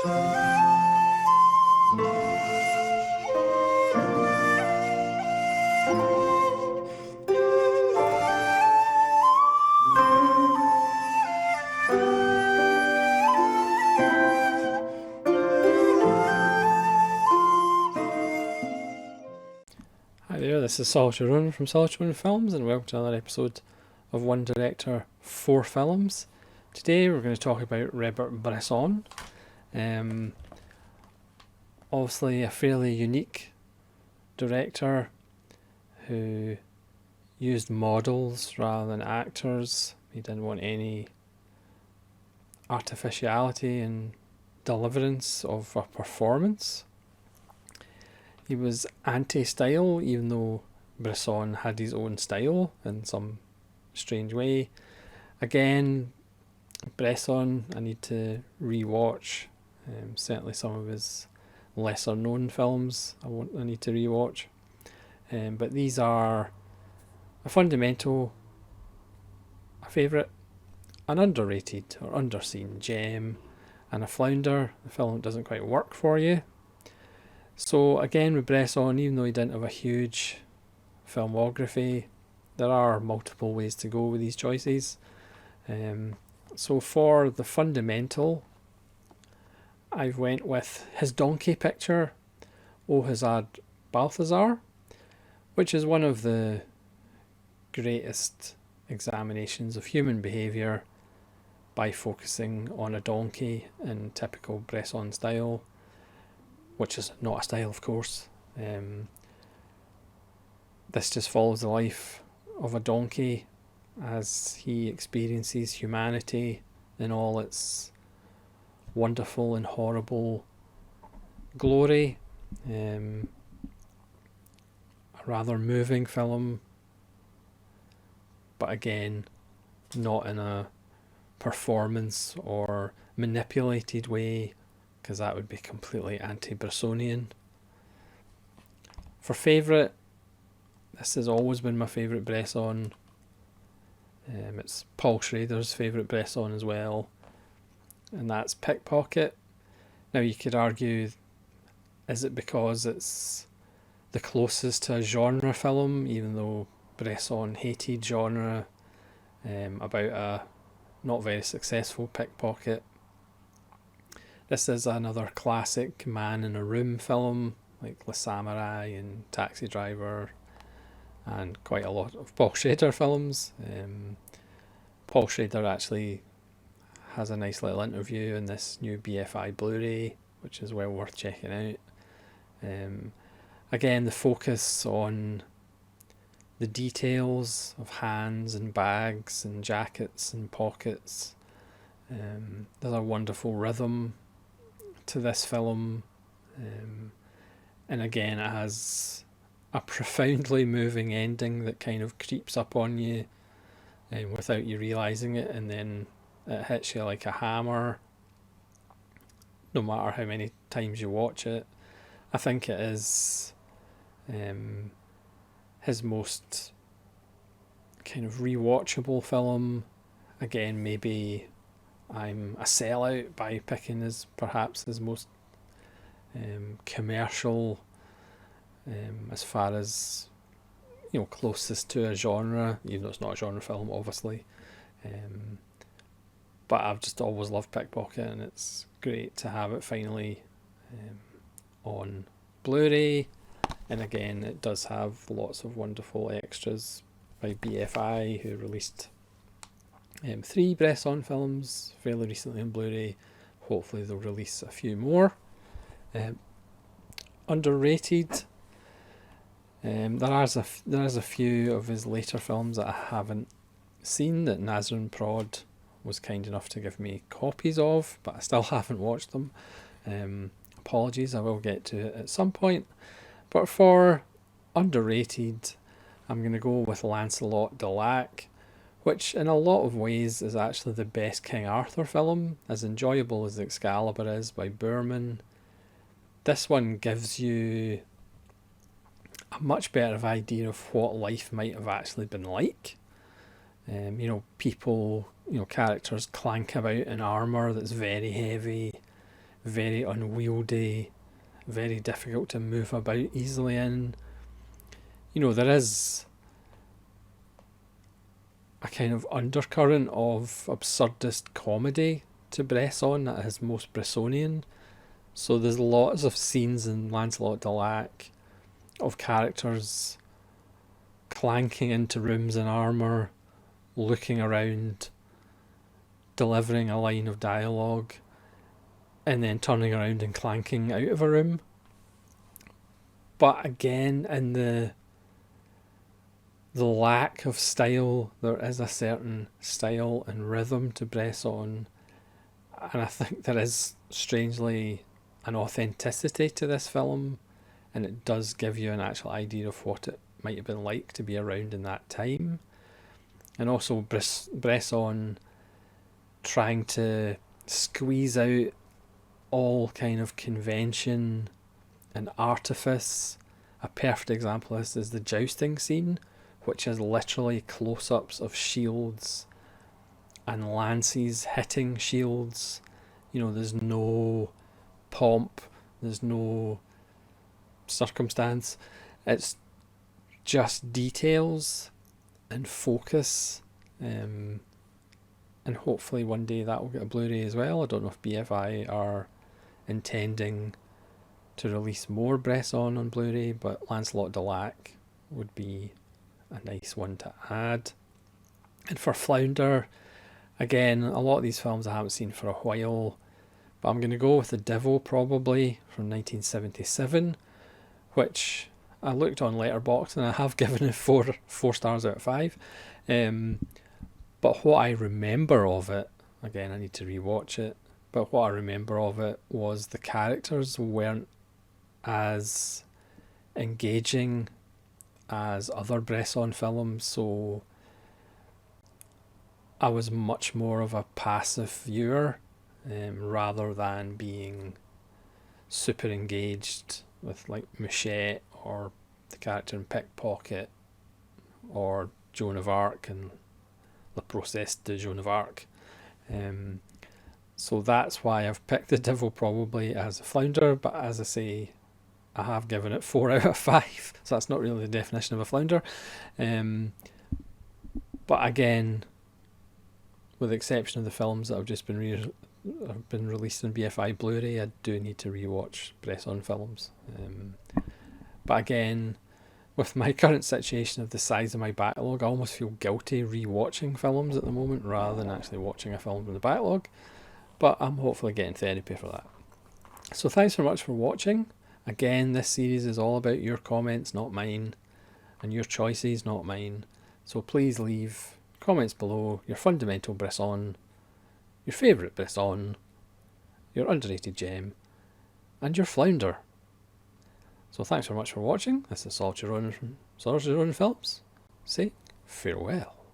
Hi there, this is Solitary Ronan from Solitary Ronan Films, and welcome to another episode of One Director, Four Films. Today we're going to talk about Robert Bresson. Obviously a fairly unique director who used models rather than actors. He didn't want any artificiality and deliverance of a performance. He was anti-style, even though Bresson had his own style in some strange way. Again, Bresson, I need to re-watch. Certainly some of his lesser known films I need to re-watch. But these are a fundamental, a favourite, an underrated or underseen gem, and a flounder. The film doesn't quite work for you. So again with Bresson, even though he didn't have a huge filmography, there are multiple ways to go with these choices. So for the fundamental, I've went with his donkey picture, O Hazard Balthazar, which is one of the greatest examinations of human behaviour by focusing on a donkey in typical Bresson style, which is not a style, of course. This just follows the life of a donkey as he experiences humanity in all its wonderful and horrible glory. A rather moving film, but again, not in a performance or manipulated way, because that would be completely anti-Bressonian. For favourite, this has always been my favourite Bresson. It's Paul Schrader's favourite Bresson as well, and that's Pickpocket. Now you could argue, is it because it's the closest to a genre film, even though Bresson hated genre, about a not very successful pickpocket. This is another classic man in a room film, like Le Samurai and Taxi Driver, and quite a lot of Paul Schrader films. Paul Schrader actually has a nice little interview in this new BFI Blu-ray, which is well worth checking out. Again, the focus on the details of hands and bags and jackets and pockets. There's a wonderful rhythm to this film, and again it has a profoundly moving ending that kind of creeps up on you without you realising it, and then it hits you like a hammer no matter how many times you watch it. I think it is his most kind of rewatchable film. Again, maybe I'm a sellout by picking perhaps his most commercial, as far as, closest to a genre, even though it's not a genre film, obviously. But I've just always loved Pickpocket, and it's great to have it finally on Blu-ray. And again, it does have lots of wonderful extras by BFI, who released 3 Bresson films fairly recently on Blu-ray. Hopefully they'll release a few more. Underrated, there is a few of his later films that I haven't seen that Nazarene Prod was kind enough to give me copies of, but I still haven't watched them. Apologies, I will get to it at some point. But for underrated, I'm going to go with Lancelot de Lac, which in a lot of ways is actually the best King Arthur film. As enjoyable as Excalibur is by Boorman, this one gives you a much better idea of what life might have actually been like. People, characters clank about in armour that's very heavy. very unwieldy, very difficult to move about easily in. You know, there is a kind of undercurrent of absurdist comedy to Bresson that is most Bressonian. So there's lots of scenes in Lancelot de Lac of characters clanking into rooms in armour, looking around, delivering a line of dialogue, and then turning around and clanking out of a room. But again, in the lack of style, there is a certain style and rhythm to Bresson, and I think there is strangely an authenticity to this film, and it does give you an actual idea of what it might have been like to be around in that time. And also Bresson trying to squeeze out all kind of convention and artifice. A perfect example of this is the jousting scene, which is literally close-ups of shields and lances hitting shields. You know, there's no pomp, there's no circumstance. It's just details and focus. And hopefully one day that will get a Blu-ray as well. I don't know if BFI are intending to release more Bresson on Blu-ray, but Lancelot de Lac would be a nice one to add. And for Flounder, again, a lot of these films I haven't seen for a while, but I'm going to go with The Devil probably from 1977, which I looked on Letterboxd and I have given it four stars out of 5. But what I remember of it, again I need to rewatch it, but what I remember of it was the characters weren't as engaging as other Bresson films, so I was much more of a passive viewer rather than being super engaged with like Machete or the character in Pickpocket or Joan of Arc and Le Procès de Joan of Arc. So that's why I've picked The Devil probably as a Flounder, but as I say, I have given it 4 out of 5, so that's not really the definition of a Flounder. But again, with the exception of the films that have just been released on BFI Blu-ray, I do need to rewatch Bresson films. But again, with my current situation of the size of my backlog, I almost feel guilty rewatching films at the moment rather than actually watching a film from the backlog. But I'm hopefully getting therapy for that. So thanks very much for watching. Again, this series is all about your comments, not mine, and your choices, not mine. So please leave comments below your fundamental Bresson, your favourite Bresson, your underrated gem, and your Flounder. So thanks very much for watching. This is Saul Chiron from Saul Chiron Films. Say farewell.